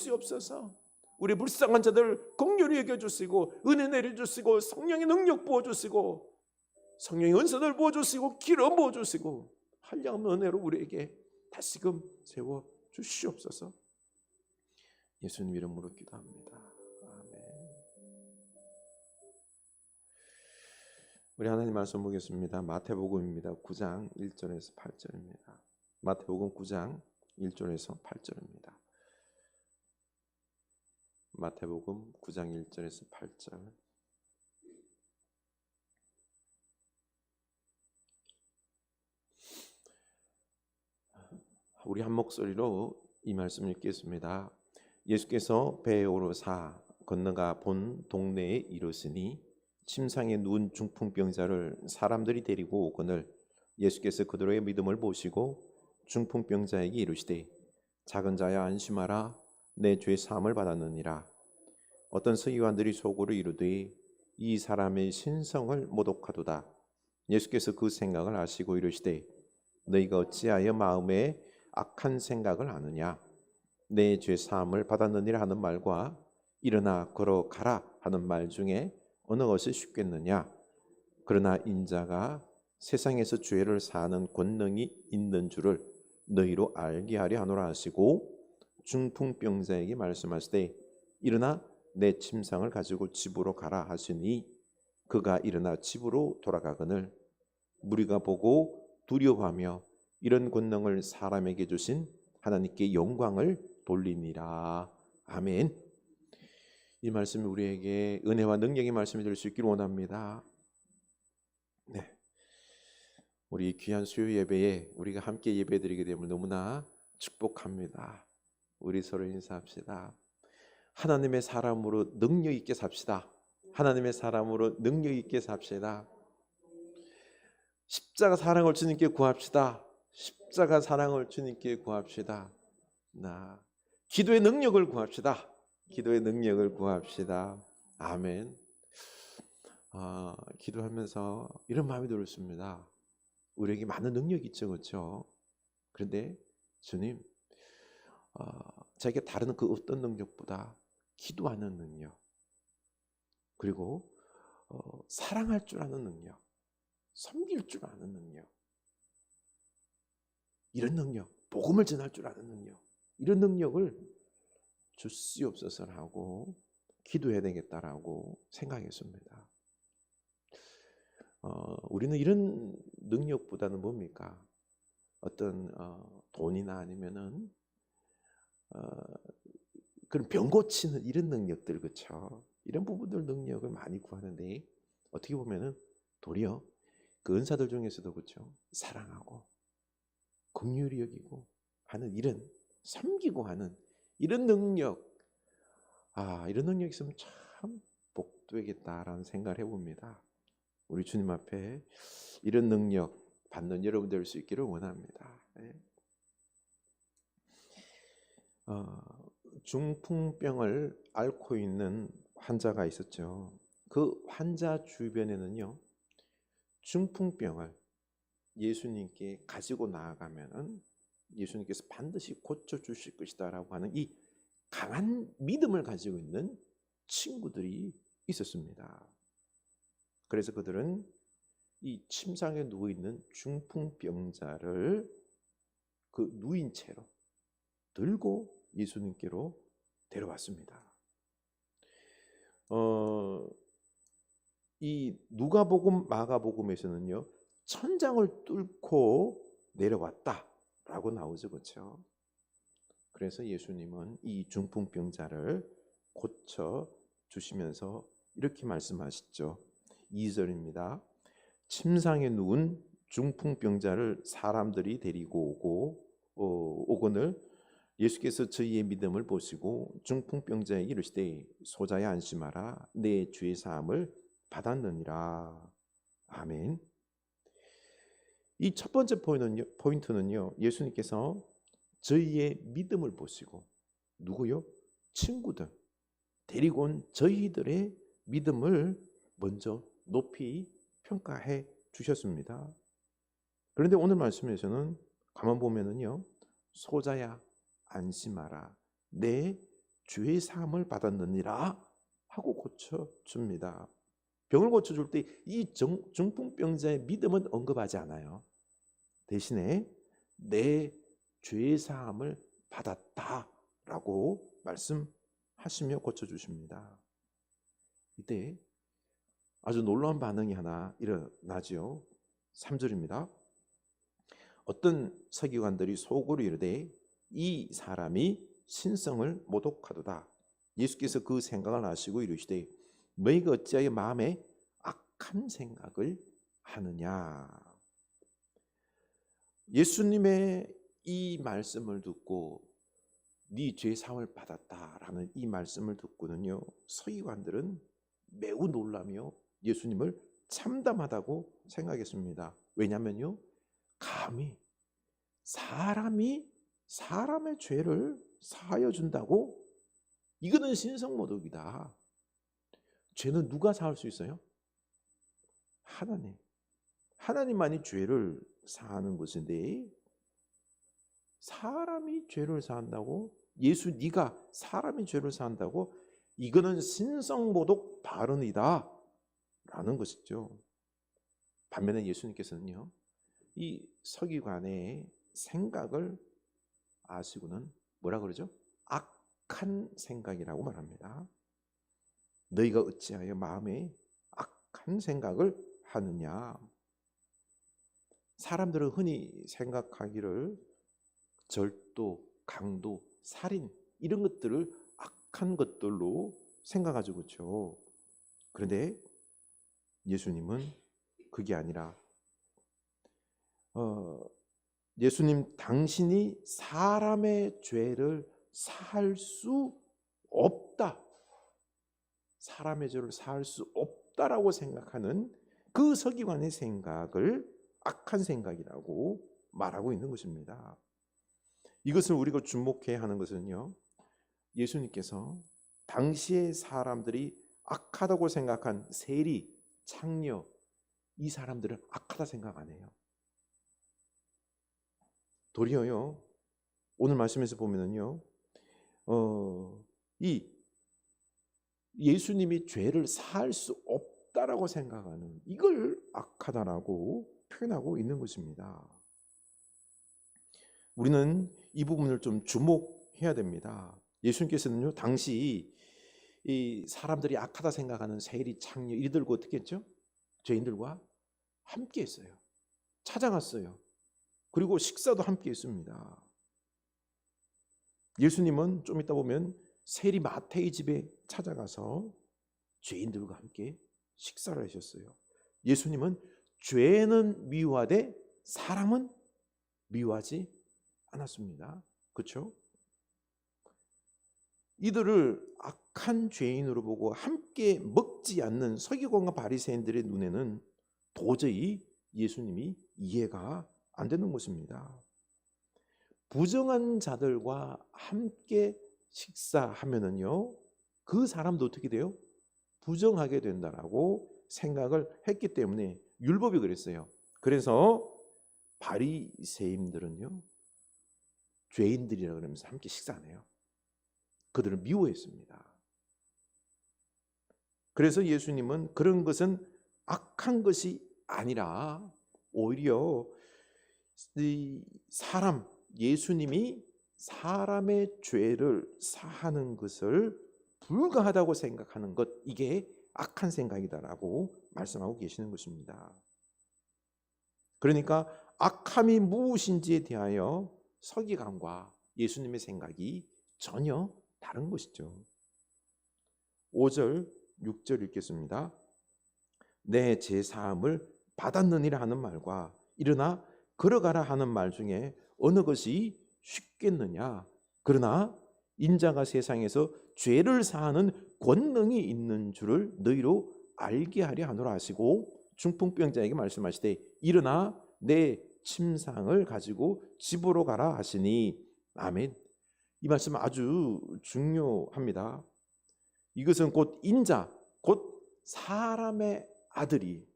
주시옵소서. 우리 불쌍한 자들 긍휼히 여겨주시고 은혜 내려주시고 성령의 능력 부어주시고 성령의 은사들 부어주시고 기름 부어주시고 한량없는 은혜로 우리에게 다시금 세워주시옵소서. 예수님 이름으로 기도합니다. 아멘. 우리 하나님 말씀 보겠습니다. 마태복음입니다. 9장 1절에서 8절입니다. 마태복음 9장 1절에서 8절입니다. 마태복음 9장 1절에서 8절. 우리 한 목소리로 이 말씀을 읽겠습니다. 예수께서 배에 오르사 건너가 본 동네에 이르시니 침상에 누운 중풍병자를 사람들이 데리고 오거늘 예수께서 그들의 믿음을 보시고 중풍병자에게 이르시되 작은 자야 안심하라 내 죄 사함을 받았느니라. 어떤 서기관들이 속으로 이르되 이 사람의 신성을 모독하도다. 예수께서 그 생각을 아시고 이르시되 너희가 어찌하여 마음에 악한 생각을 하느냐. 내 죄 사함을 받았느니라 하는 말과 일어나 걸어가라 하는 말 중에 어느 것이 쉽겠느냐. 그러나 인자가 세상에서 죄를 사하는 권능이 있는 줄을 너희로 알게 하려 하노라 하시고 중풍병자에게 말씀하시되 일어나 내 침상을 가지고 집으로 가라 하시니 그가 일어나 집으로 돌아가거늘 무리가 보고 두려워하며 이런 권능을 사람에게 주신 하나님께 영광을 돌리니라. 아멘. 이 말씀이 우리에게 은혜와 능력의 말씀이 될 수 있기를 원합니다. 네, 우리 귀한 수요 예배에 우리가 함께 예배드리게 됨을 너무나 축복합니다. 우리 서로 인사합시다. 하나님의 사람으로 능력 있게 삽시다. 하나님의 사람으로 능력 있게 삽시다. 십자가 사랑을 주님께 구합시다. 십자가 사랑을 주님께 구합시다. 기도의 능력을 구합시다. 기도의 능력을 구합시다. 아멘. 기도하면서 이런 마음이 들었습니다. 우리에게 많은 능력이 있죠, 그렇죠? 그런데 주님, 자기가 다른 그 어떤 능력보다 기도하는 능력, 그리고 사랑할 줄 아는 능력, 섬길 줄 아는 능력, 이런 능력, 복음을 전할 줄 아는 능력, 이런 능력을 주시옵소서라고 기도해야 되겠다라고 생각했습니다. 우리는 이런 능력보다는 뭡니까? 어떤 돈이나 아니면은 그런 병 고치는 이런 능력들, 그렇죠? 이런 부분들 능력을 많이 구하는데 어떻게 보면은 도리어 그 은사들 중에서도 그렇죠? 사랑하고 긍휼히 여기고 하는 이런 섬기고 하는 이런 능력, 이런 능력이 있으면 참 복되겠다라는 생각을 해봅니다. 우리 주님 앞에 이런 능력 받는 여러분 될 수 있기를 원합니다. 중풍병을 앓고 있는 환자가 있었죠. 그 환자 주변에는요, 중풍병을 예수님께 가지고 나아가면은 예수님께서 반드시 고쳐주실 것이다라고 하는 이 강한 믿음을 가지고 있는 친구들이 있었습니다. 그래서 그들은 이 침상에 누워있는 중풍병자를 그 누인 채로 들고 예수님께로 데려왔습니다. 이 누가복음, 마가복음에서는요, 천장을 뚫고 내려왔다라고 나오죠, 그렇죠? 그래서 예수님은 이 중풍병자를 고쳐 주시면서 이렇게 말씀하시죠. 2절입니다. 침상에 누운 중풍병자를 사람들이 데리고 오거늘 예수께서 저희의 믿음을 보시고 중풍병자에게 이르시되 소자야 안심하라 내 죄 사함을 받았느니라. 아멘. 이 첫 번째 포인트는요, 예수님께서 저희의 믿음을 보시고 누구요? 친구들 데리고 온 저희들의 믿음을 먼저 높이 평가해 주셨습니다. 그런데 오늘 말씀에서는 가만 보면은요, 소자야 안심하라 내 죄 사함을 받았느니라 하고 고쳐줍니다. 병을 고쳐줄 때 이 중풍병자의 믿음은 언급하지 않아요. 대신에 내 죄 사함을 받았다라고 말씀하시며 고쳐주십니다. 이때 아주 놀라운 반응이 하나 일어나죠. 3절입니다. 어떤 서기관들이 속으로 이르되 이 사람이 신성을 모독하도다. 예수께서 그 생각을 아시고 이르시되 너희가 어찌하여 마음에 악한 생각을 하느냐. 예수님의 이 말씀을 듣고 네 죄 사함을 받았다라는 이 말씀을 듣고는요, 서기관들은 매우 놀라며 예수님을 참담하다고 생각했습니다. 왜냐하면요, 감히 사람이 사람의 죄를 사하여 준다고? 이거는 신성모독이다. 죄는 누가 사할 수 있어요? 하나님. 하나님만이 죄를 사하는 것인데 사람이 죄를 사한다고? 예수 네가 사람이 죄를 사한다고? 이거는 신성모독 발언이다 라는 것이죠. 반면에 예수님께서는요, 이 서기관의 생각을 아시고는 뭐라 그러죠? 악한 생각이라고 말합니다. 너희가 어찌하여 마음에 악한 생각을 하느냐. 사람들은 흔히 생각하기를 절도, 강도, 살인 이런 것들을 악한 것들로 생각하죠. 그렇죠? 그런데 예수님은 그게 아니라 예수님 당신이 사람의 죄를 사할 수 없다. 사람의 죄를 사할 수 없다라고 생각하는 그 서기관의 생각을 악한 생각이라고 말하고 있는 것입니다. 이것을 우리가 주목해야 하는 것은요, 예수님께서 당시의 사람들이 악하다고 생각한 세리, 창녀, 이 사람들은 악하다 생각 안 해요. 도리어요, 오늘 말씀에서 보면은요, 이 예수님이 죄를 사할 수 없다라고 생각하는 이걸 악하다라고 표현하고 있는 것입니다. 우리는 이 부분을 좀 주목해야 됩니다. 예수님께서는요, 당시 이 사람들이 악하다 생각하는 세리, 창녀 이들과 어떻게 했죠? 죄인들과 함께 했어요. 찾아갔어요. 그리고 식사도 함께 했습니다. 예수님은 좀 이따 보면 세리 마태의 집에 찾아가서 죄인들과 함께 식사를 하셨어요. 예수님은 죄는 미워하되 사람은 미워하지 않았습니다. 그렇죠? 이들을 악한 죄인으로 보고 함께 먹지 않는 서기관과 바리새인들의 눈에는 도저히 예수님이 이해가 안 되는 것입니다. 부정한 자들과 함께 식사하면은요, 그 사람도 어떻게 돼요? 부정하게 된다라고 생각을 했기 때문에 율법이 그랬어요. 그래서 바리새인들은요, 죄인들이라 그러면서 함께 식사 안 해요. 그들을 미워했습니다. 그래서 예수님은 그런 것은 악한 것이 아니라 오히려 이 사람, 예수님이 사람의 죄를 사하는 것을 불가하다고 생각하는 것, 이게 악한 생각이다라고 말씀하고 계시는 것입니다. 그러니까 악함이 무엇인지에 대하여 서기관과 예수님의 생각이 전혀 다른 것이죠. 5절, 6절 읽겠습니다. 내 제사함을 받았느니라 하는 말과 일어나 걸어가라 하는 말 중에 어느 것이 쉽겠느냐. 그러나 인자가 세상에서 죄를 사하는 권능이 있는 줄을 너희로 알게 하려 하노라 하시고 중풍병자에게 말씀하시되 일어나 내 침상을 가지고 집으로 가라 하시니. 아멘. 이 말씀 아주 중요합니다. 이것은 곧 인자, 곧 사람의 아들이,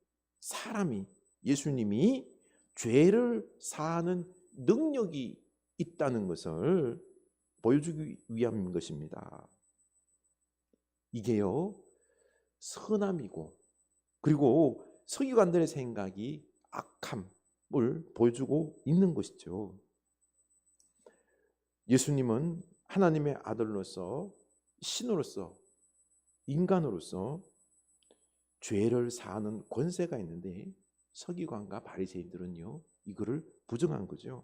사람이, 예수님이 죄를 사하는 능력이 있다는 것을 보여주기 위함인 것입니다. 이게요 선함이고, 그리고 서기관들의 생각이 악함을 보여주고 있는 것이죠. 예수님은 하나님의 아들로서, 신으로서, 인간으로서 죄를 사하는 권세가 있는데 서기관과 바리새인들은요 이거를 부정한 거죠.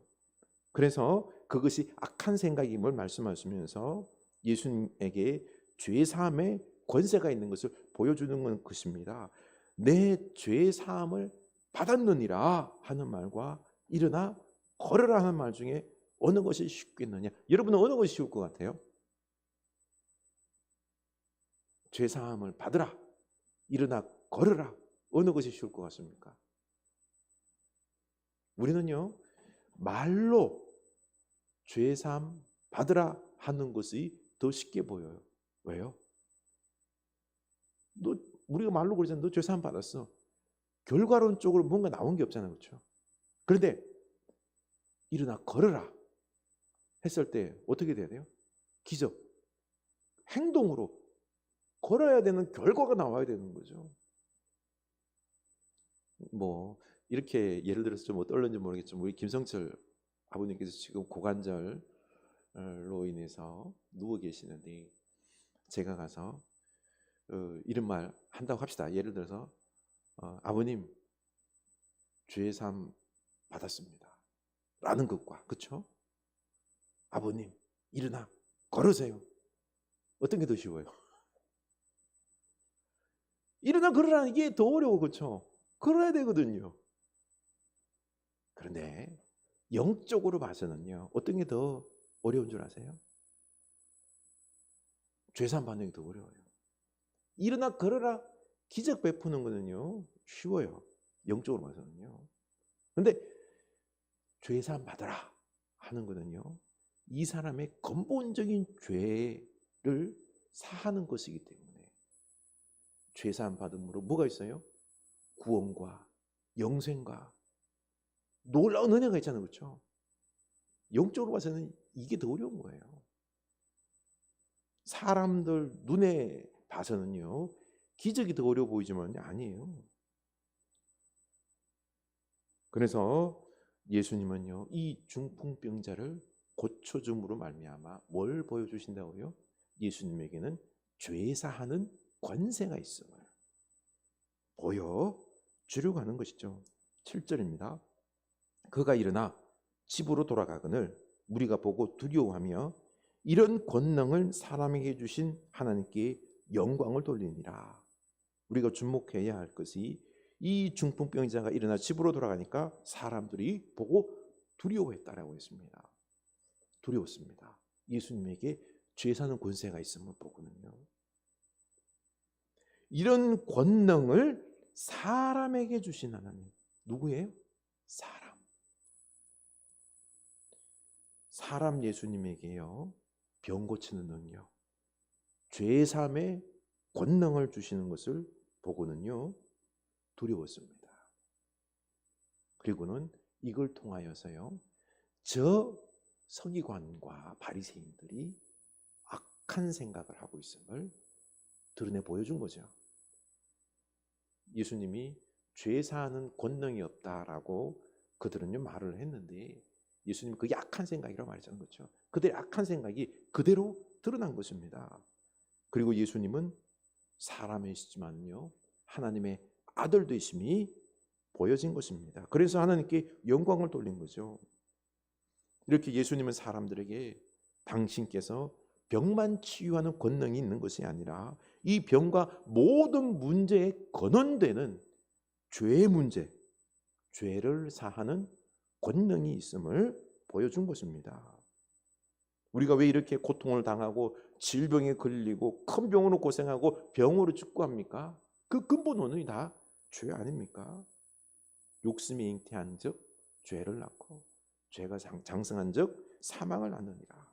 그래서 그것이 악한 생각임을 말씀하시면서 예수님에게 죄 사함의 권세가 있는 것을 보여주는 것입니다. 내 죄 사함을 받았느니라 하는 말과 일어나 걸으라 하는 말 중에 어느 것이 쉽겠느냐? 여러분은 어느 것이 쉬울 것 같아요? 죄 사함을 받으라, 일어나 걸으라, 어느 것이 쉬울 것 같습니까? 우리는요 말로 죄 사함 받으라 하는 것이 더 쉽게 보여요. 왜요? 우리가 말로 그러잖아요. 너 죄 사함 받았어. 결과론적으로 뭔가 나온 게 없잖아요, 그렇죠? 그런데 일어나 걸으라 했을 때 어떻게 돼야 돼요? 기적, 행동으로 걸어야 되는 결과가 나와야 되는 거죠. 뭐 이렇게 예를 들어서 좀 어떨는지 모르겠지만 우리 김성철 아버님께서 지금 고관절로 인해서 누워 계시는데 제가 가서 이런 말 한다고 합시다. 예를 들어서 아버님 죄 사함 받았습니다 라는 것과, 그렇죠? 아버님 일어나 걸으세요. 어떤 게 더 쉬워요? 일어나 걸으라는 게 더 어려워, 그렇죠? 걸어야 되거든요. 그런데 영적으로 봐서는요 어떤 게 더 어려운 줄 아세요? 죄 사함 받는 게 더 어려워요. 일어나 걸어라 기적 베푸는 거는요 쉬워요, 영적으로 봐서는요. 그런데 죄 사함 받으라 하는 거는요 이 사람의 근본적인 죄를 사하는 것이기 때문에, 죄 사함 받음으로 뭐가 있어요? 구원과 영생과 놀라운 은혜가 있잖아요, 그렇죠? 영적으로 봐서는 이게 더 어려운 거예요. 사람들 눈에 봐서는요 기적이 더 어려워 보이지만 아니에요. 그래서 예수님은요 이 중풍병자를 고쳐줌으로 말미암아 뭘 보여주신다고요? 예수님에게는 죄사하는 권세가 있음을 보여주려고 하는 것이죠. 7절입니다. 그가 일어나 집으로 돌아가거늘 무리가 보고 두려워하며 이런 권능을 사람에게 주신 하나님께 영광을 돌리니라. 우리가 주목해야 할 것이 이 중풍병자가 일어나 집으로 돌아가니까 사람들이 보고 두려워했다라고 했습니다. 두려웠습니다. 예수님에게 죄 사는 권세가 있음을 보거든요. 이런 권능을 사람에게 주신 하나님, 누구예요? 사람 예수님에게요 병 고치는 능력, 죄 사함의 권능을 주시는 것을 보고는요 두려웠습니다. 그리고는 이걸 통하여서요 저 서기관과 바리새인들이 악한 생각을 하고 있음을 드러내 보여준 거죠. 예수님이 죄 사하는 권능이 없다라고 그들은요 말을 했는데 예수님이 그게 악한 생각이라고 말했잖아요, 그렇죠? 그들의 악한 생각이 그대로 드러난 것입니다. 그리고 예수님은 사람이시지만요 하나님의 아들 되심이 보여진 것입니다. 그래서 하나님께 영광을 돌린 거죠. 이렇게 예수님은 사람들에게 당신께서 병만 치유하는 권능이 있는 것이 아니라 이 병과 모든 문제에 근원되는 죄의 문제, 죄를 사하는 권능이 있음을 보여준 것입니다. 우리가 왜 이렇게 고통을 당하고 질병에 걸리고 큰 병으로 고생하고 병으로 죽고 합니까? 그 근본 원인이 다 죄 아닙니까? 욕심이 잉태한 즉 죄를 낳고 죄가 장성한 즉 사망을 낳느니라.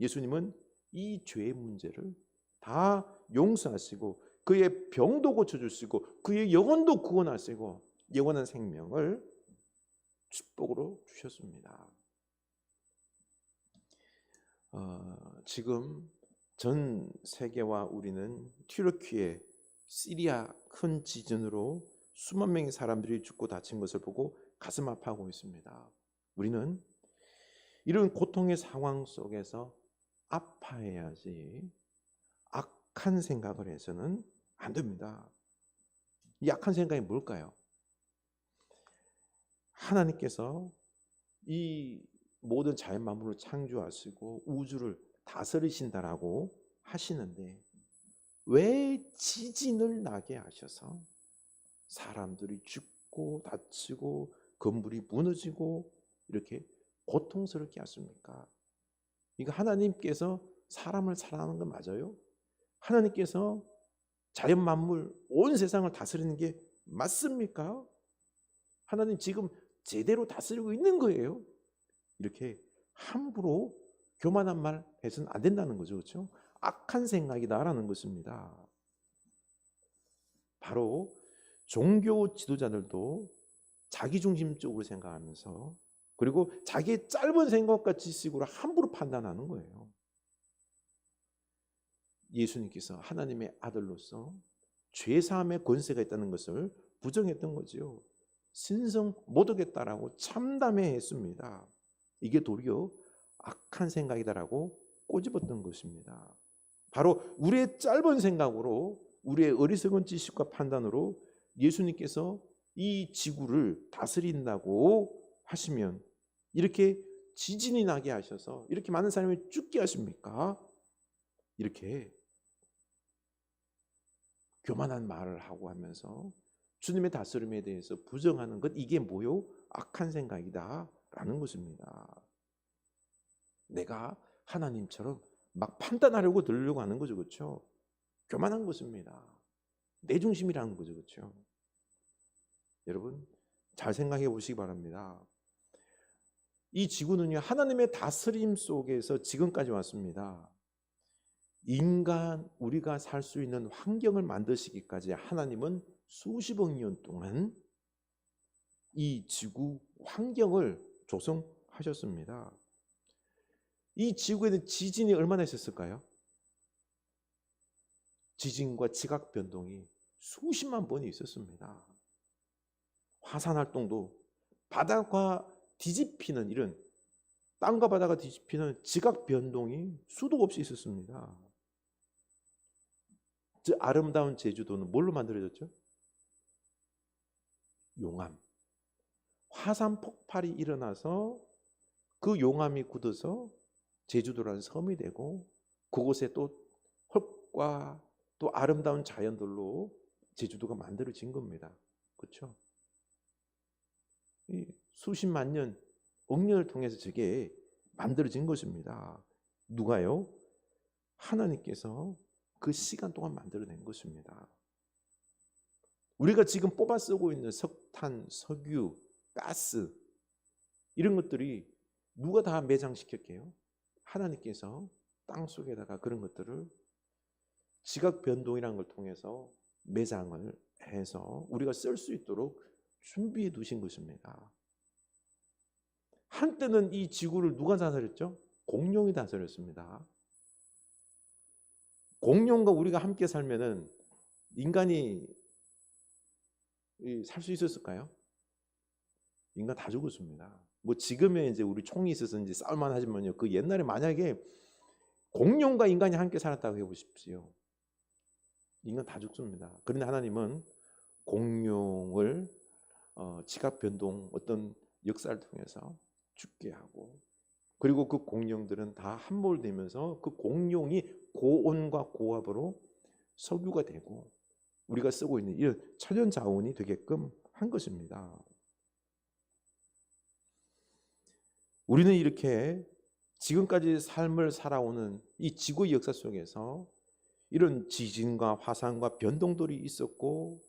예수님은 이 죄의 문제를 다 용서하시고 그의 병도 고쳐주시고 그의 영혼도 구원하시고 영원한 생명을 축복으로 주셨습니다. 지금 전 세계와 우리는 튀르키예, 시리아 큰 지진으로 수만 명의 사람들이 죽고 다친 것을 보고 가슴 아파하고 있습니다. 우리는 이런 고통의 상황 속에서 아파해야지 악한 생각을 해서는 안 됩니다. 이 악한 생각이 뭘까요? 하나님께서 이 모든 자연 만물을 창조하시고 우주를 다스리신다라고 하시는데 왜 지진을 나게 하셔서 사람들이 죽고 다치고 건물이 무너지고 이렇게 고통스럽게 하십니까? 이거 하나님께서 사람을 사랑하는 건 맞아요? 하나님께서 자연 만물 온 세상을 다스리는 게 맞습니까? 하나님 지금 제대로 다스리고 있는 거예요. 이렇게 함부로 교만한 말 해서는 안 된다는 거죠. 그렇죠? 악한 생각이다라는 것입니다. 바로 종교 지도자들도 자기중심적으로 생각하면서 그리고 자기의 짧은 생각과 지식으로 함부로 판단하는 거예요. 예수님께서 하나님의 아들로서 죄사함의 권세가 있다는 것을 부정했던 거죠. 신성 못 오겠다라고 참담해 했습니다. 이게 도리어 악한 생각이다라고 꼬집었던 것입니다. 바로 우리의 짧은 생각으로 우리의 어리석은 지식과 판단으로 예수님께서 이 지구를 다스린다고 하시면 이렇게 지진이 나게 하셔서 이렇게 많은 사람이 죽게 하십니까? 이렇게 교만한 말을 하고 하면서 주님의 다스림에 대해서 부정하는 것, 이게 뭐요? 악한 생각이다 라는 것입니다. 내가 하나님처럼 막 판단하려고 들으려고 하는 거죠. 그렇죠? 교만한 것입니다. 내 중심이라는 거죠. 그렇죠? 여러분 잘 생각해 보시기 바랍니다. 이 지구는요, 하나님의 다스림 속에서 지금까지 왔습니다. 인간, 우리가 살 수 있는 환경을 만드시기까지 하나님은 수십억 년 동안 이 지구 환경을 조성하셨습니다. 이 지구에는 지진이 얼마나 있었을까요? 지진과 지각 변동이 수십만 번이 있었습니다. 화산 활동도 바다가 뒤집히는 이런 땅과 바다가 뒤집히는 지각 변동이 수도 없이 있었습니다. 저 아름다운 제주도는 뭘로 만들어졌죠? 용암. 화산 폭발이 일어나서 그 용암이 굳어서 제주도라는 섬이 되고 그곳에 또 흙과 또 아름다운 자연들로 제주도가 만들어진 겁니다. 그렇죠? 이 수십만 년, 억년을 통해서 저게 만들어진 것입니다. 누가요? 하나님께서 그 시간 동안 만들어낸 것입니다. 우리가 지금 뽑아 쓰고 있는 석탄, 석유, 가스 이런 것들이 누가 다 매장시켰게요? 하나님께서 땅 속에다가 그런 것들을 지각 변동이라는 걸 통해서 매장을 해서 우리가 쓸 수 있도록 준비해 두신 것입니다. 한때는 이 지구를 누가 다스렸죠? 공룡이 다스렸습니다. 공룡과 우리가 함께 살면은 인간이 살 수 있었을까요? 인간 다 죽었습니다. 뭐 지금의 이제 우리 총이 있어서 이제 싸울만 하지만요. 그 옛날에 만약에 공룡과 인간이 함께 살았다고 해보십시오. 인간 다 죽습니다. 그런데 하나님은 공룡을 지각 변동 어떤 역사를 통해서 죽게 하고 그리고 그 공룡들은 다 함몰되면서 그 공룡이 고온과 고압으로 석유가 되고 우리가 쓰고 있는 이런 천연 자원이 되게끔 한 것입니다. 우리는 이렇게 지금까지 삶을 살아오는 이 지구의 역사 속에서 이런 지진과 화산과 변동들이 있었고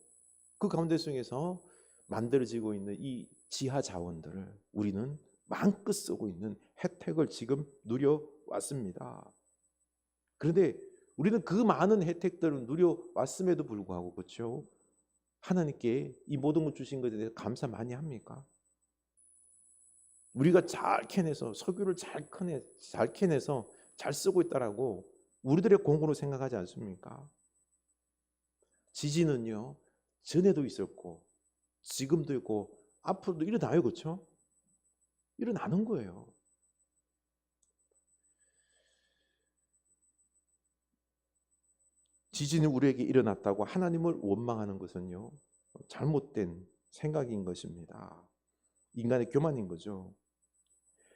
그 가운데 속에서 만들어지고 있는 이 지하 자원들을 우리는 마음껏 쓰고 있는 혜택을 지금 누려왔습니다. 그런데 우리는 그 많은 혜택들을 누려왔음에도 불구하고 그렇죠? 하나님께 이 모든 것 주신 것에 대해서 감사 많이 합니까? 우리가 잘 캐내서 석유를 잘 캐내서 잘 쓰고 있다라고 우리들의 공으로 생각하지 않습니까? 지진은요, 전에도 있었고 지금도 있고 앞으로도 일어나요. 그렇죠? 일어나는 거예요. 지진이 우리에게 일어났다고 하나님을 원망하는 것은요, 잘못된 생각인 것입니다. 인간의 교만인 거죠.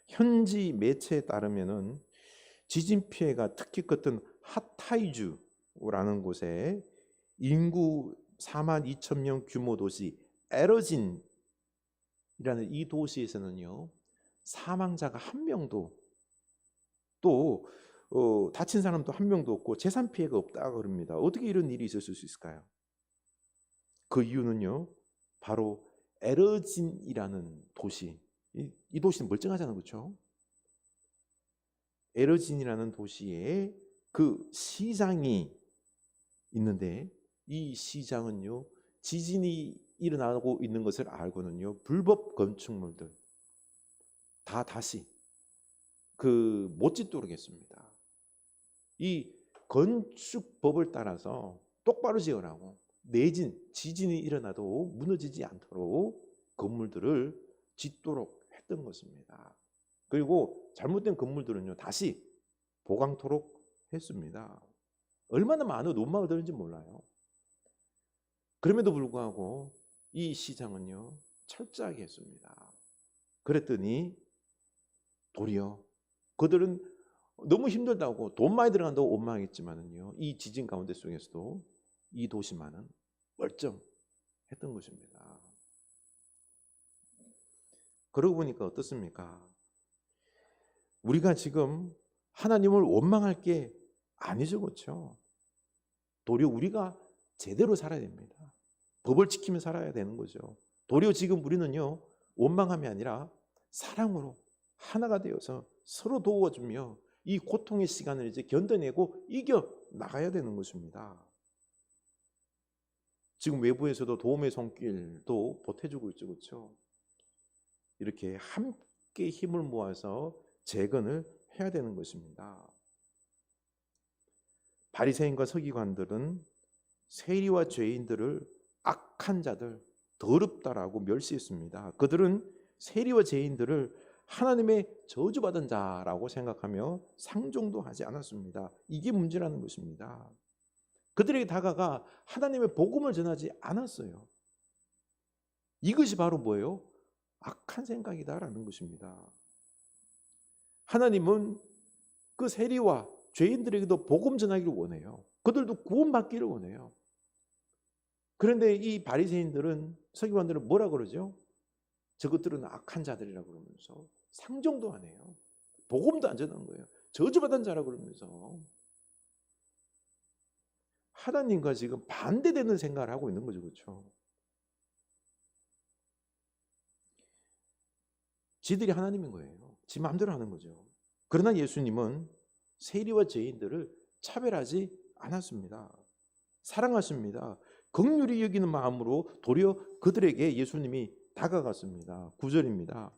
현지 매체에 따르면은 지진 피해가 특히 컸던 하타이주라는 곳에 인구 4만 2천 명 규모 도시 에러진이라는 이 도시에서는요, 사망자가 한 명도, 또 다친 사람도 한 명도 없고 재산 피해가 없다고 그럽니다. 어떻게 이런 일이 있었을 수 있을까요? 그 이유는요, 바로 에러진이라는 도시, 이 도시는 멀쩡하잖아요. 그렇죠? 에러진이라는 도시에 그 시장이 있는데, 이 시장은요, 지진이 일어나고 있는 것을 알고는요, 불법 건축물들 다 다시 못 짓도록 했습니다. 이 건축법을 따라서 똑바로 지으라고, 내진 지진이 일어나도 무너지지 않도록 건물들을 짓도록 했던 것입니다. 그리고 잘못된 건물들은요, 다시 보강토록 했습니다. 얼마나 많은 논망을 들은지 몰라요. 그럼에도 불구하고 이 시장은요, 철저하게 했습니다. 그랬더니 도리어 그들은 너무 힘들다고, 돈 많이 들어간다고 원망했지만은요, 이 지진 가운데 속에서도 이 도시만은 멀쩡했던 것입니다. 그러고 보니까 어떻습니까? 우리가 지금 하나님을 원망할 게 아니죠. 그렇죠? 도리어 우리가 제대로 살아야 됩니다. 법을 지키며 살아야 되는 거죠. 도리어 지금 우리는요, 원망함이 아니라 사랑으로 하나가 되어서 서로 도와주며 이 고통의 시간을 이제 견뎌내고 이겨 나가야 되는 것입니다. 지금 외부에서도 도움의 손길도 보태주고 있죠. 그렇죠? 이렇게 함께 힘을 모아서 재건을 해야 되는 것입니다. 바리새인과 서기관들은 세리와 죄인들을 악한 자들, 더럽다라고 멸시했습니다. 그들은 세리와 죄인들을 하나님의 저주받은 자라고 생각하며 상종도 하지 않았습니다. 이게 문제라는 것입니다. 그들에게 다가가 하나님의 복음을 전하지 않았어요. 이것이 바로 뭐예요? 악한 생각이다라는 것입니다. 하나님은 그 세리와 죄인들에게도 복음 전하기를 원해요. 그들도 구원받기를 원해요. 그런데 이 바리새인들은, 서기관들은 뭐라 그러죠? 저것들은 악한 자들이라고 그러면서 상종도 안 해요. 복음도 안 전하는 거예요. 저주받은 자라고 그러면서 하나님과 지금 반대되는 생각을 하고 있는 거죠. 그렇죠? 지들이 하나님인 거예요. 지 마음대로 하는 거죠. 그러나 예수님은 세리와 죄인들을 차별하지 않았습니다. 사랑하십니다. 긍휼히 여기는 마음으로 도리어 그들에게 예수님이 다가갔습니다. 9절입니다.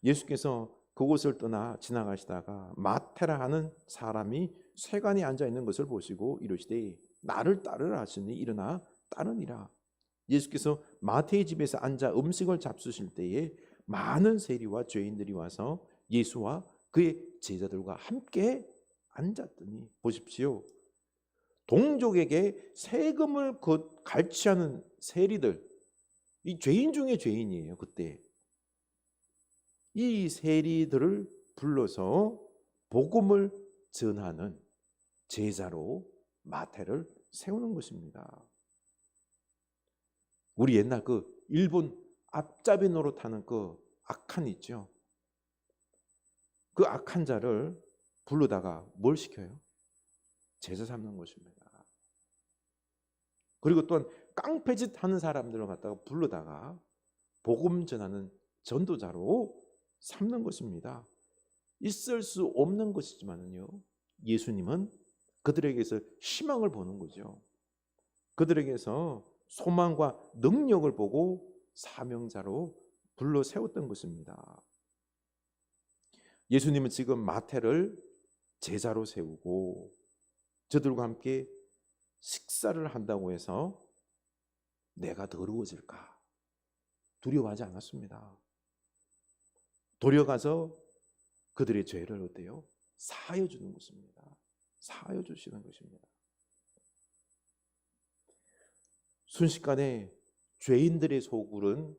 예수께서 그곳을 떠나 지나가시다가 마태라 하는 사람이 세관에 앉아 있는 것을 보시고 이르시되 나를 따르라 하시니 일어나 따르니라. 예수께서 마태의 집에서 앉아 음식을 잡수실 때에 많은 세리와 죄인들이 와서 예수와 그의 제자들과 함께 앉았더니, 보십시오, 동족에게 세금을 갈취하는 세리들, 이 죄인 중에 죄인이에요. 그때 이 세리들을 불러서 복음을 전하는 제자로 마태를 세우는 것입니다. 우리 옛날 일본 앞잡이 노릇하는 악한 있죠. 그 악한 자를 부르다가 뭘 시켜요? 제자 삼는 것입니다. 그리고 또한 깡패짓 하는 사람들을 갖다가 부르다가 복음 전하는 전도자로 삼는 것입니다. 있을 수 없는 것이지만은요, 예수님은 그들에게서 희망을 보는 거죠. 그들에게서 소망과 능력을 보고 사명자로 불러 세웠던 것입니다. 예수님은 지금 마태를 제자로 세우고 저들과 함께 식사를 한다고 해서 내가 더러워질까 두려워하지 않았습니다. 도려가서 그들의 죄를 어때요? 사하여 주는 것입니다. 사하여 주시는 것입니다. 순식간에 죄인들의 소굴은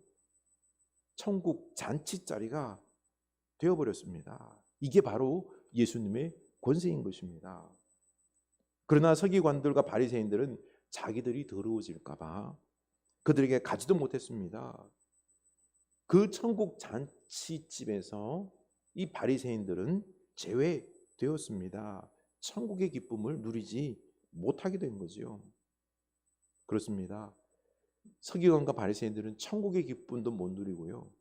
천국 잔치자리가 되어버렸습니다. 이게 바로 예수님의 권세인 것입니다. 그러나 서기관들과 바리새인들은 자기들이 더러워질까 봐 그들에게 가지도 못했습니다. 그 천국 잔치집에서 이 바리새인들은 제외되었습니다. 천국의 기쁨을 누리지 못하게 된 거지요. 그렇습니다. 서기관과 바리새인들은 천국의 기쁨도 못 누리고요,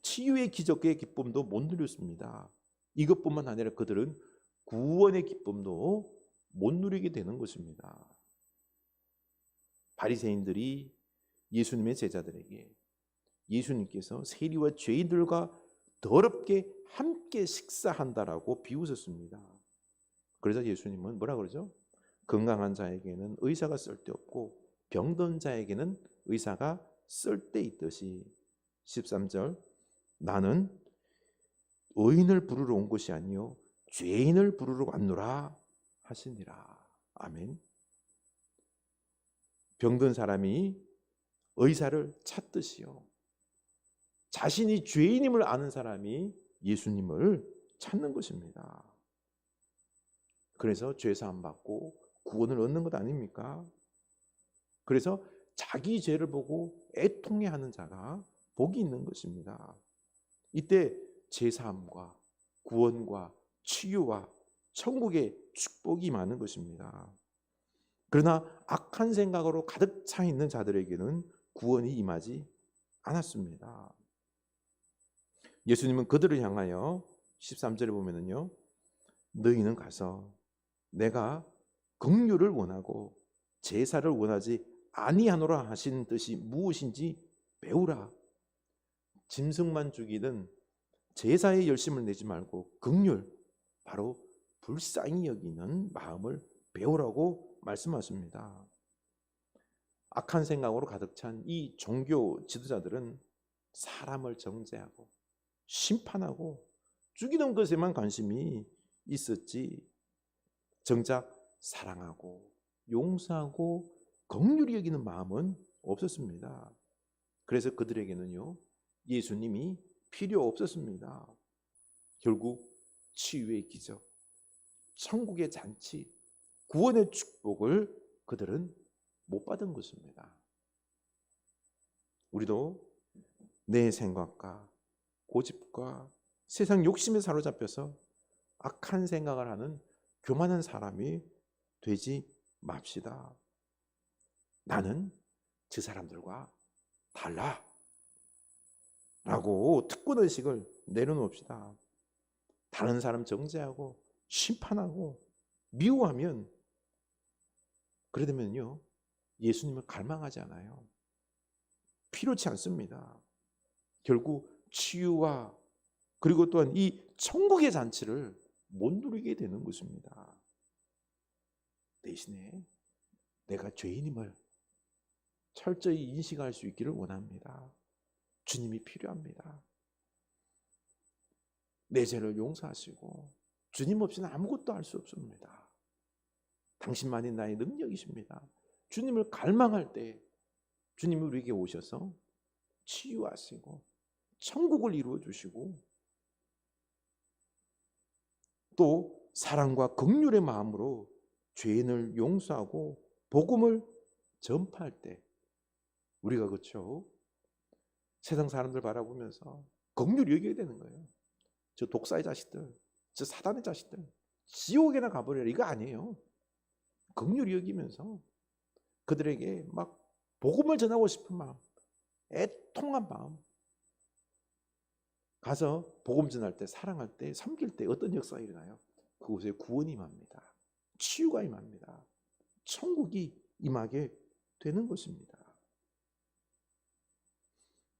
치유의 기적의 기쁨도 못 누렸습니다. 이것뿐만 아니라 그들은 구원의 기쁨도 못 누리게 되는 것입니다. 바리새인들이 예수님의 제자들에게 예수님께서 세리와 죄인들과 더럽게 함께 식사한다라고 비웃었습니다. 그래서 예수님은 뭐라 그러죠? 건강한 자에게는 의사가 쓸데없고 병든 자에게는 의사가 쓸데있듯이 13절 나는 의인을 부르러 온 것이 아니요 죄인을 부르러 왔노라 하시니라. 아멘. 병든 사람이 의사를 찾듯이요, 자신이 죄인임을 아는 사람이 예수님을 찾는 것입니다. 그래서 죄사함 받고 구원을 얻는 것 아닙니까? 그래서 자기 죄를 보고 애통해하는 자가 복이 있는 것입니다. 이때 제사함과 구원과 치유와 천국의 축복이 많은 것입니다. 그러나 악한 생각으로 가득 차 있는 자들에게는 구원이 임하지 않았습니다. 예수님은 그들을 향하여 13절에 보면은요, 너희는 가서 내가 긍휼을 원하고 제사를 원하지 아니하노라 하신 뜻이 무엇인지 배우라. 짐승만 죽이든 제사에 열심을 내지 말고 긍휼, 바로 불쌍히 여기는 마음을 배우라고 말씀하십니다. 악한 생각으로 가득 찬 이 종교 지도자들은 사람을 정죄하고 심판하고 죽이는 것에만 관심이 있었지, 정작 사랑하고 용서하고 긍휼히 여기는 마음은 없었습니다. 그래서 그들에게는요, 예수님이 필요 없었습니다. 결국 치유의 기적, 천국의 잔치, 구원의 축복을 그들은 못 받은 것입니다. 우리도 내 생각과 고집과 세상 욕심에 사로잡혀서 악한 생각을 하는 교만한 사람이 되지 맙시다. 나는 저 사람들과 달라 라고 특권의식을 내려놓읍시다. 다른 사람 정죄하고 심판하고 미워하면, 그러면요 예수님을 갈망하지 않아요. 필요치 않습니다. 결국 치유와 그리고 또한 이 천국의 잔치를 못 누리게 되는 것입니다. 대신에 내가 죄인임을 철저히 인식할 수 있기를 원합니다. 주님이 필요합니다. 내 죄를 용서하시고 주님 없이는 아무것도 할 수 없습니다. 당신만이 나의 능력이십니다. 주님을 갈망할 때 주님이 우리에게 오셔서 치유하시고 천국을 이루어 주시고 또 사랑과 긍휼의 마음으로 죄인을 용서하고 복음을 전파할 때 우리가 그렇죠, 세상 사람들 바라보면서 긍휼히 여겨야 되는 거예요. 저 독사의 자식들, 저 사단의 자식들 지옥에나 가버려라, 이거 아니에요. 긍휼히 여기면서 그들에게 막 복음을 전하고 싶은 마음, 애통한 마음, 가서 복음 전할 때, 사랑할 때, 섬길 때 어떤 역사가 일어나요? 그곳에 구원이 임합니다. 치유가 임합니다. 천국이 임하게 되는 것입니다.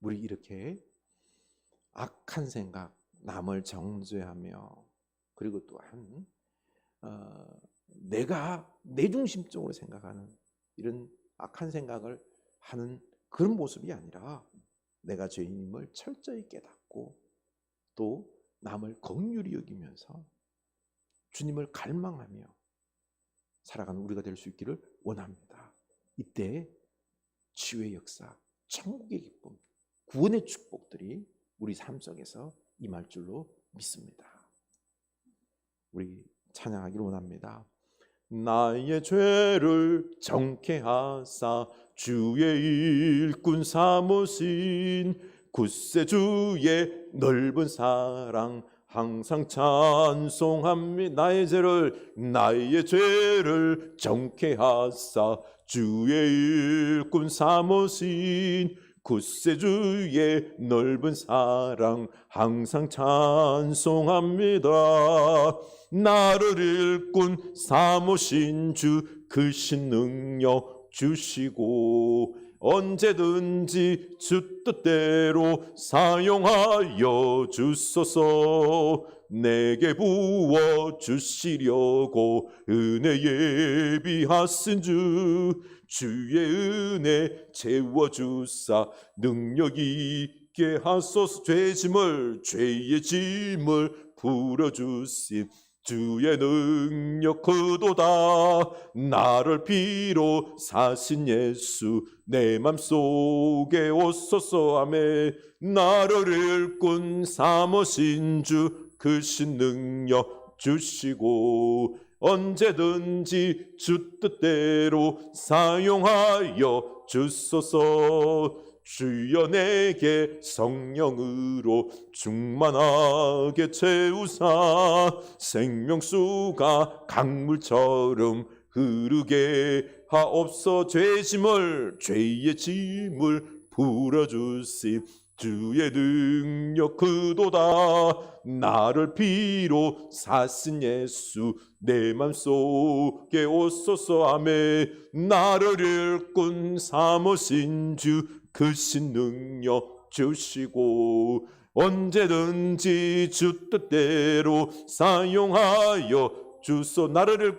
우리 이렇게 악한 생각, 남을 정죄하며 그리고 또한 내가 내 중심적으로 생각하는 이런 악한 생각을 하는 그런 모습이 아니라 내가 죄인임을 철저히 깨닫고 또 남을 긍휼히 여기면서 주님을 갈망하며 살아가는 우리가 될 수 있기를 원합니다. 이때 치유의 역사, 천국의 기쁨, 구원의 축복들이 우리 삶 속에서 임할 줄로 믿습니다. 우리 찬양하기를 원합니다. 나의 죄를 정케 하사 주의 일꾼 삼으신 구세주의 넓은 사랑 항상 찬송합니다. 나의 죄를 정케 하사 주의 일꾼 삼으신 구세주의 넓은 사랑 항상 찬송합니다. 나를 일꾼 삼으신 주 크신 능력 주시고 언제든지 주 뜻대로 사용하여 주소서. 내게 부어 주시려고 은혜 예비하신 주 주의 은혜 채워주사 능력 있게 하소서. 죄의 짐을 풀어주신 주의 능력 크도다. 나를 비로 사신 예수 내 맘속에 오소서. 아멘. 나를 일꾼 삼으신 주 크신 능력 주시고 언제든지 주 뜻대로 사용하여 주소서. 주여 내게 성령으로 충만하게 채우사 생명수가 강물처럼 흐르게 하옵소. 죄의 짐을 풀어주시 주의 능력 크도다. 나를 피로 사신 예수 내 맘속에 오소서. 아멘. 나를 일꾼 삼으신 주 크신 능력 주시고 언제든지 주 뜻대로 사용하여 주소. 나를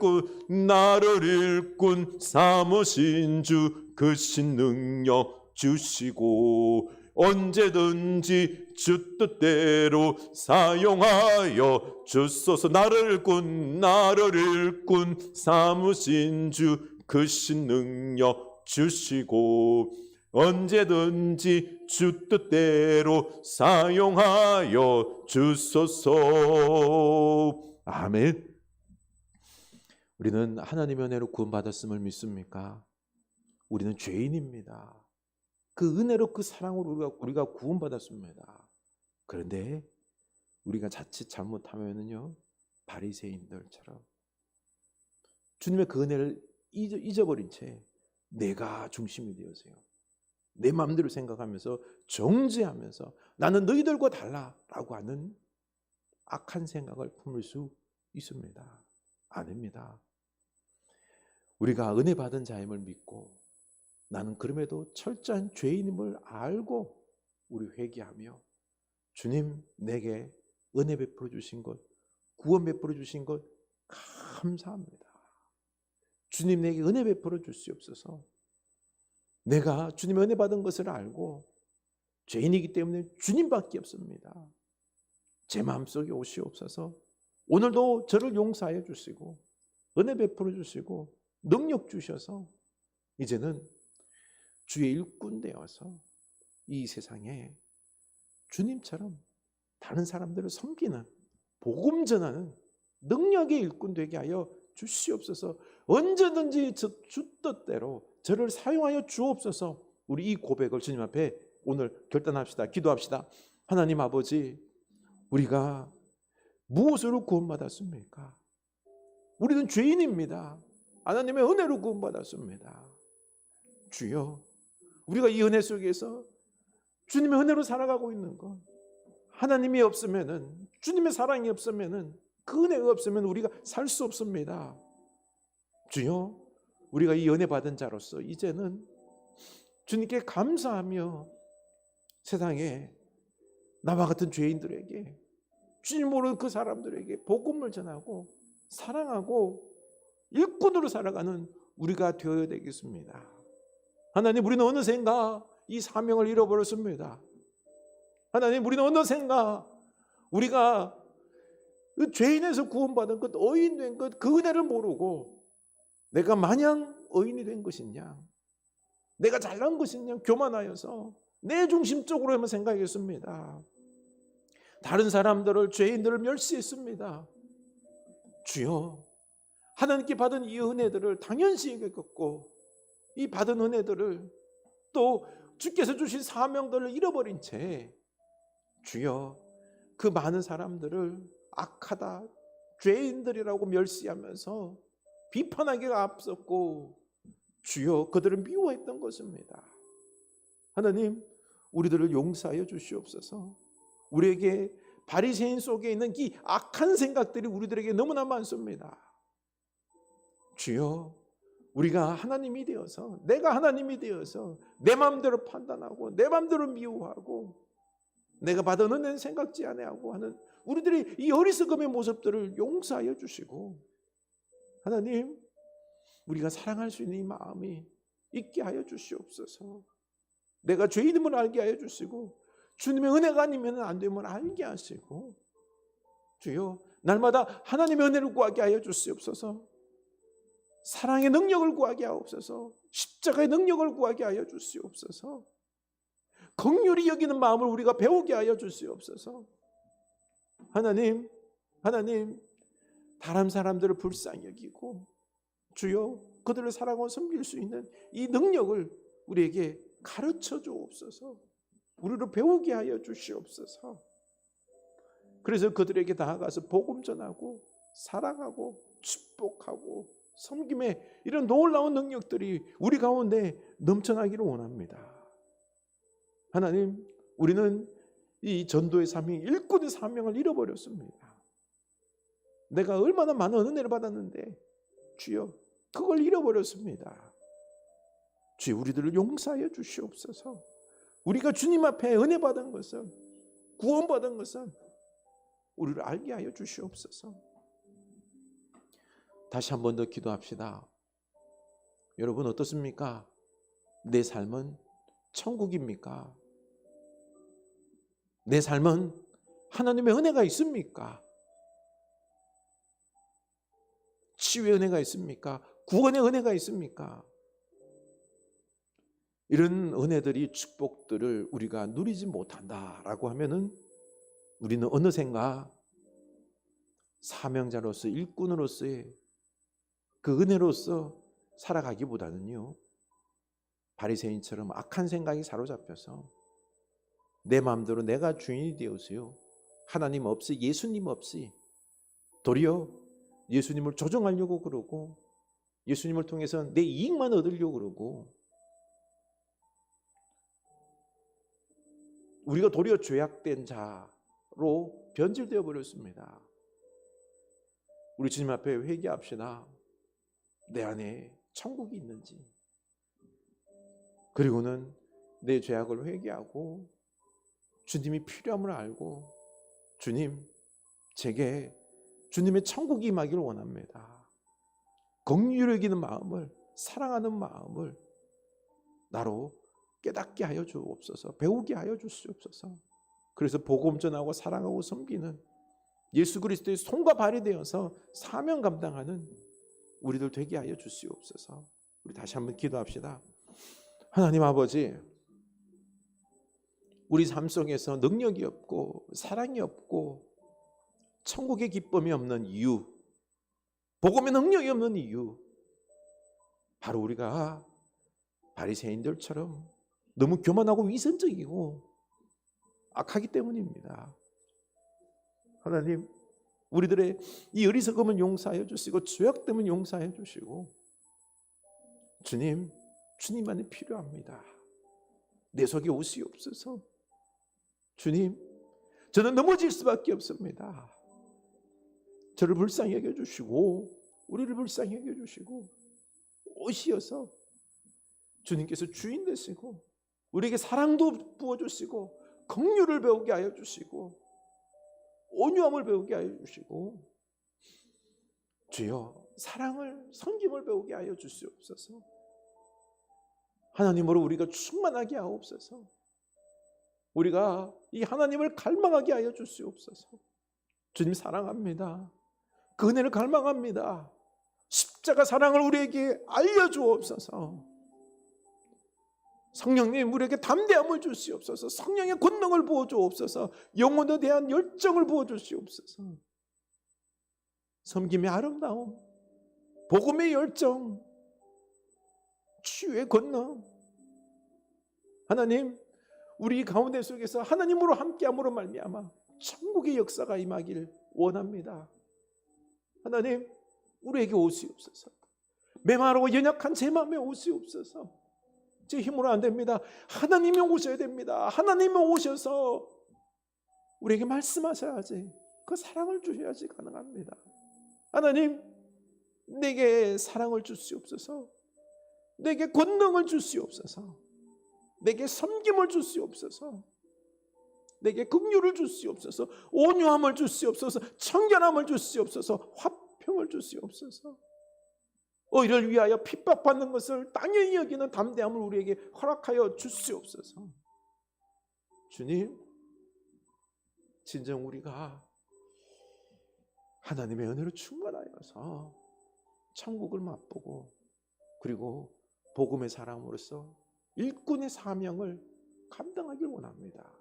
일꾼 삼으신 주 크신 능력 주시고 언제든지 주 뜻대로 사용하여 주소서. 나를 일꾼 삼으신 주 크신 능력 주시고 언제든지 주 뜻대로 사용하여 주소서. 아멘. 우리는 하나님의 은혜로 구원받았음을 믿습니까? 우리는 죄인입니다. 그 은혜로 그 사랑으로 우리가 구원받았습니다. 그런데 우리가 자칫 잘못하면요 바리새인들처럼 주님의 그 은혜를 잊어버린 채 내가 중심이 되어서요 내 마음대로 생각하면서 정죄하면서 나는 너희들과 달라라고 하는 악한 생각을 품을 수 있습니다. 아닙니다. 우리가 은혜 받은 자임을 믿고 나는 그럼에도 철저한 죄인임을 알고 우리 회개하며 주님 내게 은혜 베풀어 주신 것, 구원 베풀어 주신 것 감사합니다. 주님 내게 은혜 베풀어 주시옵소서. 내가 주님의 은혜 받은 것을 알고 죄인이기 때문에 주님밖에 없습니다. 제 마음속에 오시옵소서. 오늘도 저를 용서하여 주시고 은혜 베풀어 주시고 능력 주셔서 이제는 주의 일꾼 되어서 이 세상에 주님처럼 다른 사람들을 섬기는 복음 전하는 능력의 일꾼 되게 하여 주시옵소서. 언제든지 주 뜻대로 저를 사용하여 주옵소서. 우리 이 고백을 주님 앞에 오늘 결단합시다. 기도합시다. 하나님 아버지, 우리가 무엇으로 구원받았습니까? 우리는 죄인입니다. 하나님의 은혜로 구원받았습니다. 주여, 우리가 이 은혜 속에서 주님의 은혜로 살아가고 있는 것, 하나님이 없으면은, 주님의 사랑이 없으면은, 그 은혜가 없으면 우리가 살 수 없습니다. 주여, 우리가 이 은혜 받은 자로서 이제는 주님께 감사하며 세상에 나와 같은 죄인들에게, 주님 모르는 그 사람들에게 복음을 전하고 사랑하고 일꾼으로 살아가는 우리가 되어야 되겠습니다. 하나님, 우리는 어느샌가 이 사명을 잃어버렸습니다. 하나님, 우리는 어느샌가 우리가 그 죄인에서 구원받은 것, 의인된 것, 그 은혜를 모르고 내가 마냥 의인이 된 것이냐, 내가 잘난 것이냐 교만하여서 내 중심적으로만 생각했습니다. 다른 사람들을, 죄인들을 멸시했습니다. 주여, 하나님께 받은 이 은혜들을 당연시 여겼고 이 받은 은혜들을 또 주께서 주신 사명들을 잃어버린 채 주여, 그 많은 사람들을 악하다, 죄인들이라고 멸시하면서 비판하기가 앞섰고 주여, 그들을 미워했던 것입니다. 하나님, 우리들을 용서하여 주시옵소서. 우리에게 바리새인 속에 있는 이 악한 생각들이 우리들에게 너무나 많습니다. 주여, 우리가 하나님이 되어서, 내가 하나님이 되어서 내 마음대로 판단하고 내 마음대로 미워하고 내가 받은 은혜는 생각지 아니하고 하는 우리들의 이 어리석음의 모습들을 용서하여 주시고, 하나님, 우리가 사랑할 수 있는 이 마음이 있게 하여 주시옵소서. 내가 죄인임을 알게 하여 주시고 주님의 은혜가 아니면 안 되면 알게 하시고, 주여, 날마다 하나님의 은혜를 구하게 하여 주시옵소서. 사랑의 능력을 구하게 하옵소서. 십자가의 능력을 구하게 하여 주시옵소서. 긍휼히 여기는 마음을 우리가 배우게 하여 주시옵소서. 하나님, 다른 사람들을 불쌍히 여기고 주여, 그들을 사랑하고 섬길 수 있는 이 능력을 우리에게 가르쳐 주옵소서. 우리를 배우게 하여 주시옵소서. 그래서 그들에게 나아가서 복음 전하고 사랑하고 축복하고 섬김의 이런 놀라운 능력들이 우리 가운데 넘쳐나기를 원합니다. 하나님, 우리는 이 전도의 사명, 일꾼의 사명을 잃어버렸습니다. 내가 얼마나 많은 은혜를 받았는데 주여, 그걸 잃어버렸습니다. 주여, 우리들을 용서하여 주시옵소서. 우리가 주님 앞에 은혜 받은 것은, 구원받은 것은 우리를 알게 하여 주시옵소서. 다시 한 번 더 기도합시다. 여러분, 어떻습니까? 내 삶은 천국입니까? 내 삶은 하나님의 은혜가 있습니까? 치유의 은혜가 있습니까? 구원의 은혜가 있습니까? 이런 은혜들이, 축복들을 우리가 누리지 못한다라고 하면은 우리는 어느샌가 사명자로서, 일꾼으로서의 그 은혜로서 살아가기보다는요, 바리새인처럼 악한 생각이 사로잡혀서 내 마음대로 내가 주인이 되어서요, 하나님 없이, 예수님 없이 도리어 예수님을 조정하려고 그러고 예수님을 통해서 내 이익만 얻으려고 그러고, 우리가 도리어 죄악된 자로 변질되어 버렸습니다. 우리 주님 앞에 회개합시다. 내 안에 천국이 있는지, 그리고는 내 죄악을 회개하고 주님이 필요함을 알고, 주님, 제게 주님의 천국이 임하기를 원합니다. 긍휼히 여기는 마음을, 사랑하는 마음을 나로 깨닫게 하여 주옵소서. 배우게 하여 주시옵소서. 그래서 복음 전하고 사랑하고 섬기는 예수 그리스도의 손과 발이 되어서 사명 감당하는 우리들 되게 하여 주시옵소서. 우리 다시 한번 기도합시다. 하나님 아버지, 우리 삶 속에서 능력이 없고 사랑이 없고 천국의 기쁨이 없는 이유, 복음의 능력이 없는 이유, 바로 우리가 바리새인들처럼 너무 교만하고 위선적이고 악하기 때문입니다. 하나님, 우리들의 이 어리석음은 용서하여 주시고 죄악됨은 용서하여 주시고, 주님, 주님만이 필요합니다. 내 속에 오시옵소서. 주님, 저는 넘어질 수밖에 없습니다. 저를 불쌍히 여겨주시고 우리를 불쌍히 여겨주시고 오시어서 주님께서 주인 되시고 우리에게 사랑도 부어주시고 긍휼을 배우게 하여 주시고 온유함을 배우게 하여 주시고 주여 사랑을 섬김을 배우게 하여 주시옵소서. 하나님으로 우리가 충만하게 하옵소서. 우리가 이 하나님을 갈망하게 하여 주시옵소서. 주님 사랑합니다. 그 은혜를 갈망합니다. 십자가 사랑을 우리에게 알려주옵소서. 성령님 우리에게 담대함을 주시옵소서. 성령의 권능을 부어주옵소서. 영혼에 대한 열정을 부어주시옵소서. 섬김의 아름다움, 복음의 열정, 치유의 권능, 하나님 우리 가운데 속에서 하나님으로 함께함으로 말미암아 천국의 역사가 임하길 원합니다. 하나님 우리에게 오시옵소서. 메마르고 연약한 제 마음에 오시옵소서. 제 힘으로 안 됩니다. 하나님이 오셔야 됩니다. 하나님이 오셔서 우리에게 말씀하셔야지, 그 사랑을 주셔야지 가능합니다. 하나님 내게 사랑을 주시옵소서. 내게 권능을 주시옵소서. 내게 섬김을 주시옵소서. 내게 긍휼을 주시옵소서. 온유함을 주시옵소서. 청결함을 주시옵소서. 화평을 주시옵소서. 의를 위하여 핍박받는 것을 당연히 여기는 담대함을 우리에게 허락하여 주시옵소서. 주님, 진정 우리가 하나님의 은혜로 충만하여서 천국을 맛보고 그리고 복음의 사람으로서 일꾼의 사명을 감당하길 원합니다.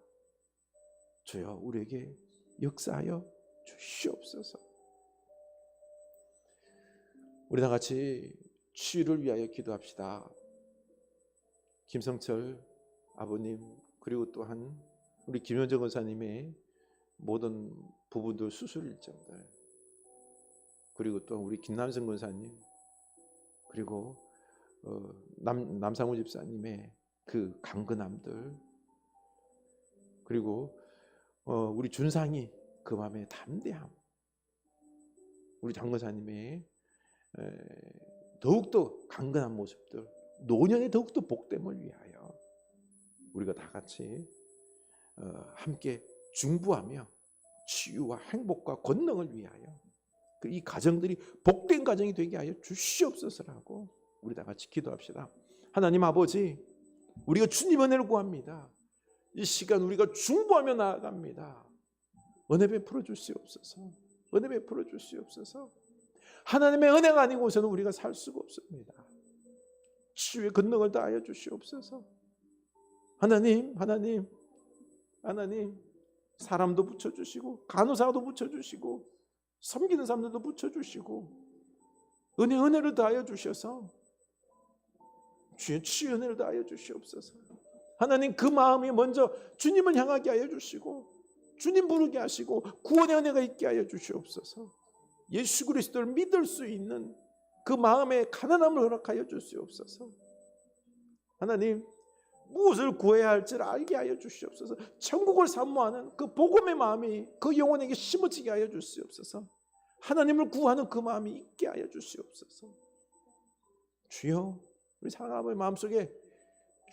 주여 우리에게 역사하여 주시옵소서. 우리 다 같이 치유를 위하여 기도합시다. 김성철 아버님 그리고 또한 우리 김현정 권사님의 모든 부부들 수술 일정들, 그리고 또 우리 김남성 권사님, 그리고 남상우 집사님의 그 강건함들, 그리고 우리 준상이 그 마음의 담대함, 우리 장권사님의 더욱더 강건한 모습들, 노년의 더욱더 복됨을 위하여 우리가 다 같이 함께 중부하며 치유와 행복과 권능을 위하여 이 가정들이 복된 가정이 되게 하여 주시옵소서라고 우리 다 같이 기도합시다. 하나님 아버지, 우리가 주님 은혜를 구합니다. 이 시간 우리가 중보하며 나아갑니다. 은혜 베풀어 주시옵소서. 은혜 베풀어 주시옵소서. 하나님의 은혜가 아니고서는 우리가 살 수가 없습니다. 치유의 권능을 다하여 주시옵소서. 하나님 사람도 붙여주시고 간호사도 붙여주시고 섬기는 사람들도 붙여주시고 은혜를 다하여 주셔서 주의 치유 은혜를 다하여 주시옵소서. 하나님 그 마음이 먼저 주님을 향하게 하여 주시고 주님 부르게 하시고 구원의 은혜가 있게 하여 주시옵소서. 예수 그리스도를 믿을 수 있는 그 마음의 가난함을 허락하여 주시옵소서. 하나님 무엇을 구해야 할지를 알게 하여 주시옵소서. 천국을 사모하는 그 복음의 마음이 그 영혼에게 심어지게 하여 주시옵소서. 하나님을 구하는 그 마음이 있게 하여 주시옵소서. 주여, 우리 사랑하는 아버지 마음속에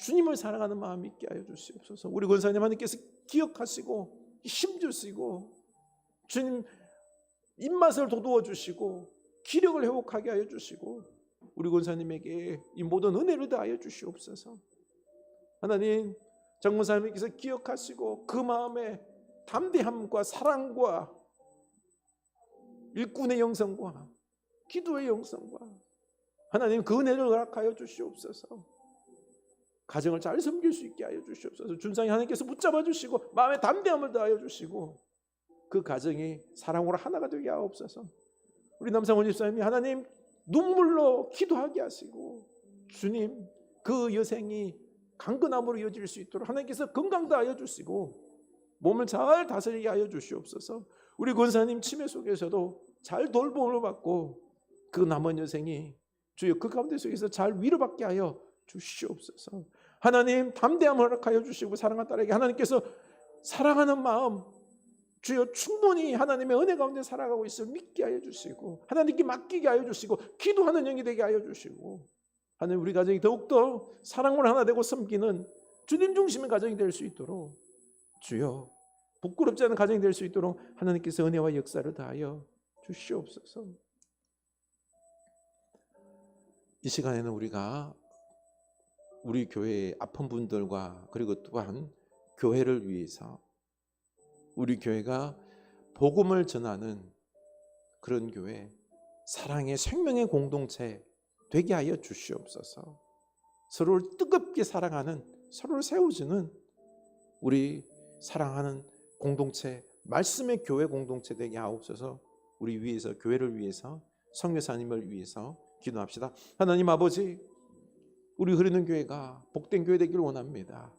주님을 사랑하는 마음이 있게 하여 주시옵소서. 우리 권사님 하나님께서 기억하시고 힘주시고 주님 입맛을 돋워 주시고 기력을 회복하게 하여 주시고 우리 권사님에게 이 모든 은혜를 다하여 주시옵소서. 하나님, 정 권사님께서 기억하시고 그 마음에 담대함과 사랑과 일꾼의 영성과 기도의 영성과 하나님 그 은혜를 허락하여 주시옵소서. 가정을 잘 섬길 수 있게 하여 주시옵소서. 준상이 하나님께서 붙잡아 주시고 마음에 담대함을 다하여 주시고 그 가정이 사랑으로 하나가 되게 하옵소서. 우리 남상원 집사님이 하나님 눈물로 기도하게 하시고 주님 그 여생이 강건함으로 이어질 수 있도록 하나님께서 건강 다하여 주시고 몸을 잘 다스리게 하여 주시옵소서. 우리 권사님 치매 속에서도 잘 돌봄을 받고 그 남은 여생이 주여 그 가운데 속에서 잘 위로받게 하여 주시옵소서. 하나님 담대함을 허락하여 주시고 사랑하는 딸에게 하나님께서 사랑하는 마음 주여 충분히 하나님의 은혜 가운데 살아가고 있음을 믿게 하여 주시고 하나님께 맡기게 하여 주시고 기도하는 영이 되게 하여 주시고 하나님 우리 가정이 더욱더 사랑으로 하나 되고 섬기는 주님 중심의 가정이 될 수 있도록 주여 부끄럽지 않은 가정이 될 수 있도록 하나님께서 은혜와 역사를 다하여 주시옵소서. 이 시간에는 우리가 우리 교회의 아픈 분들과 그리고 또한 교회를 위해서 우리 교회가 복음을 전하는 그런 교회, 사랑의 생명의 공동체 되게 하여 주시옵소서. 서로를 뜨겁게 사랑하는, 서로를 세워주는 우리 사랑하는 공동체, 말씀의 교회 공동체 되게 하옵소서. 우리 위해서, 교회를 위해서, 선교사님을 위해서 기도합시다. 하나님 아버지, 우리 흐르는 교회가 복된 교회 되기를 원합니다.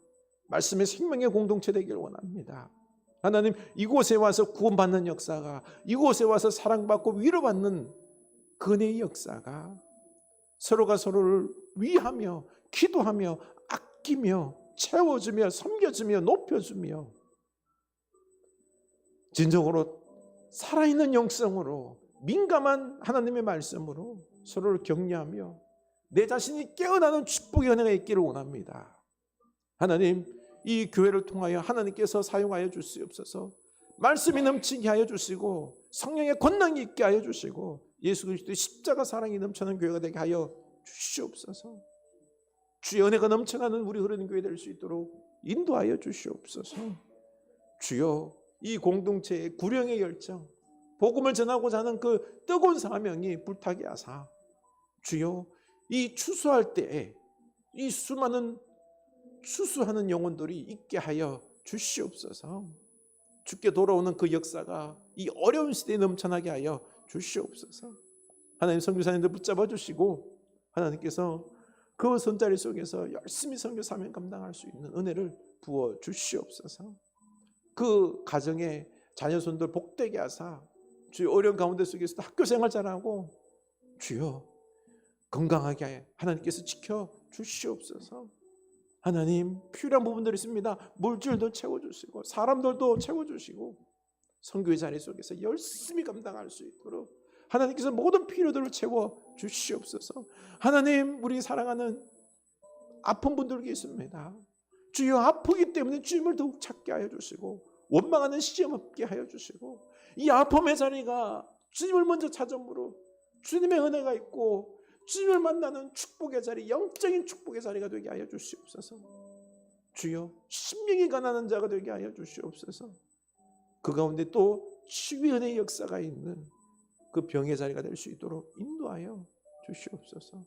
말씀의 생명의 공동체 되기를 원합니다. 하나님, 이곳에 와서 구원받는 역사가, 이곳에 와서 사랑받고 위로받는 근혜의 역사가, 서로가 서로를 위하며 기도하며 아끼며 채워주며 섬겨주며 높여주며 진정으로 살아있는 영성으로 민감한 하나님의 말씀으로 서로를 격려하며 내 자신이 깨어나는 축복의 은혜가 있기를 원합니다. 하나님, 이 교회를 통하여 하나님께서 사용하여 주시옵소서. 말씀이 넘치게 하여 주시고 성령의 권능이 있게 하여 주시고 예수 그리스도의 십자가 사랑이 넘치는 교회가 되게 하여 주시옵소서. 주의 은혜가 넘쳐나는 우리 흐르는 교회 될 수 있도록 인도하여 주시옵소서. 주여, 이 공동체의 구령의 열정, 복음을 전하고자 하는 그 뜨거운 사명이 불타게 하사 주여, 이 추수할 때에 이 수많은 추수하는 영혼들이 있게 하여 주시옵소서. 주께 돌아오는 그 역사가 이 어려운 시대에 넘쳐나게 하여 주시옵소서. 하나님, 선교사님들 붙잡아 주시고 하나님께서 그 손자리 속에서 열심히 선교 사명 감당할 수 있는 은혜를 부어 주시옵소서. 그 가정의 자녀손들 복되게 하사 주의 어려운 가운데 속에서도 학교 생활 잘하고 주여 건강하게 하나님께서 지켜 주시옵소서. 하나님, 필요한 부분들이 있습니다. 물질도 채워주시고 사람들도 채워주시고 선교의 자리 속에서 열심히 감당할 수 있도록 하나님께서 모든 필요들을 채워 주시옵소서. 하나님, 우리 사랑하는 아픈 분들이 있습니다. 주여, 아프기 때문에 주님을 더욱 찾게 하여 주시고 원망하는 시험 없게 하여 주시고 이 아픔의 자리가 주님을 먼저 찾음으로 주님의 은혜가 있고 주님을 만나는 축복의 자리, 영적인 축복의 자리가 되게 하여 주시옵소서. 주여, 심령이 가난한 자가 되게 하여 주시옵소서. 그 가운데 또 치유의 은혜의 역사가 있는 그 병의 자리가 될 수 있도록 인도하여 주시옵소서.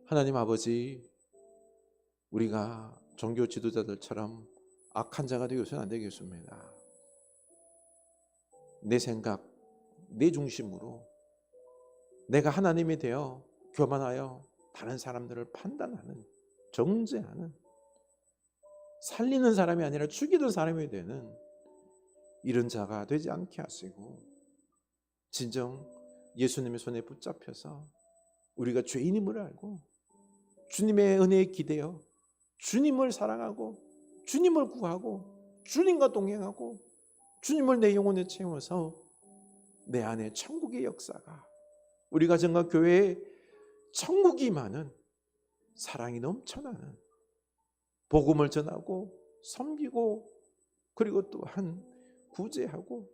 하나님 아버지, 우리가 종교 지도자들처럼 악한 자가 되어서는 안 되겠습니다. 내 생각, 내 중심으로 내가 하나님이 되어 교만하여 다른 사람들을 판단하는, 정죄하는, 살리는 사람이 아니라 죽이는 사람이 되는 이런 자가 되지 않게 하시고 진정 예수님의 손에 붙잡혀서 우리가 죄인임을 알고 주님의 은혜에 기대어 주님을 사랑하고 주님을 구하고 주님과 동행하고 주님을 내 영혼에 채워서 내 안에 천국의 역사가, 우리 가정과 교회에 천국이 많은, 사랑이 넘쳐나는, 복음을 전하고 섬기고 그리고 또한 구제하고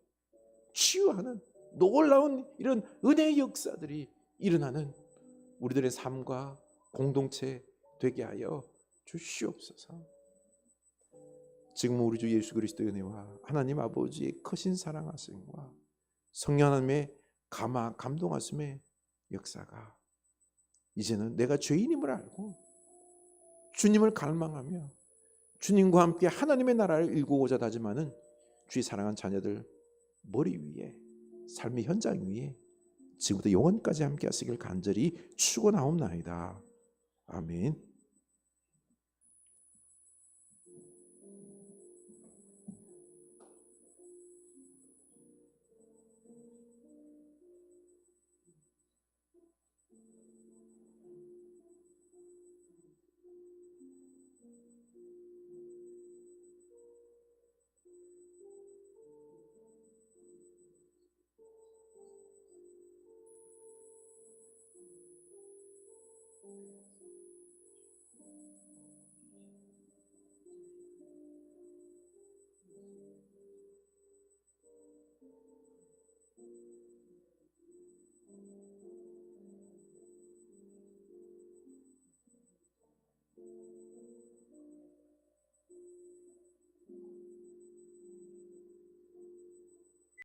치유하는 놀라운 이런 은혜의 역사들이 일어나는 우리들의 삶과 공동체 되게 하여 주시옵소서. 지금 우리 주 예수 그리스도의 은혜와 하나님 아버지의 크신 사랑하심과 성령 하나님의 감동하심의 역사가 이제는 내가 죄인임을 알고 주님을 갈망하며 주님과 함께 하나님의 나라를 일구고자 다짐하는 주의 사랑한 자녀들 머리 위에, 삶의 현장 위에 지금부터 영원까지 함께 하시길 간절히 축원하옵나이다. 아멘.